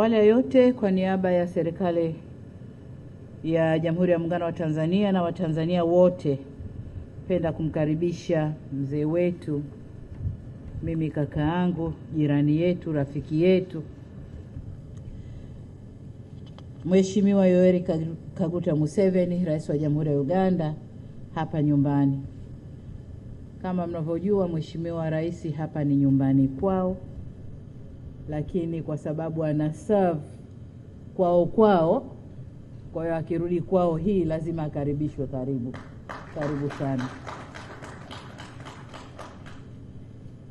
Awali ya yote, kwa niaba ya serikali ya Jamhuri ya Muungano wa Tanzania na Watanzania wote, napenda kumkaribisha mzee wetu, mimi kaka yangu, jirani yetu, rafiki yetu, Mheshimiwa Yoweri Kaguta Museveni, Rais wa Jamhuri ya Uganda, hapa nyumbani. Kama mnavyojua, Mheshimiwa Rais hapa ni nyumbani kwao, lakini kwa sababu ana serve kwao, kwa hiyo akirudi kwao hii lazima akaribishwe. Karibu sana.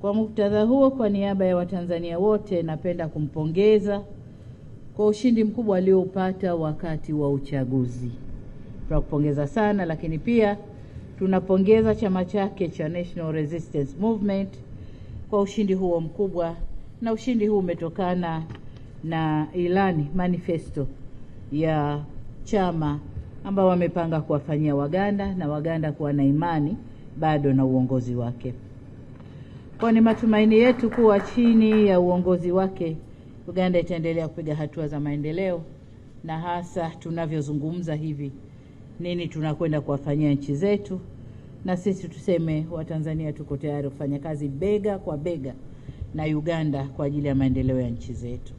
Kwa muktadha huo, kwa niaba ya Watanzania wote, napenda kumpongeza kwa ushindi mkubwa alioupata wakati wa uchaguzi. Tunakupongeza sana, lakini pia tunapongeza chama chake cha National Resistance Movement kwa ushindi huo mkubwa, na ushindi huu umetokana na ilani, manifesto ya chama ambao wamepanga kuwafanyia Waganda, na Waganda kuwa na imani bado na uongozi wake. Kwa ni matumaini yetu kuwa chini ya uongozi wake Uganda itaendelea kupiga hatua za maendeleo, na hasa tunavyozungumza hivi, nini tunakwenda kuwafanyia nchi zetu, na sisi tuseme Watanzania tuko tayari kufanya kazi bega kwa bega na Uganda kwa ajili ya maendeleo ya nchi zetu.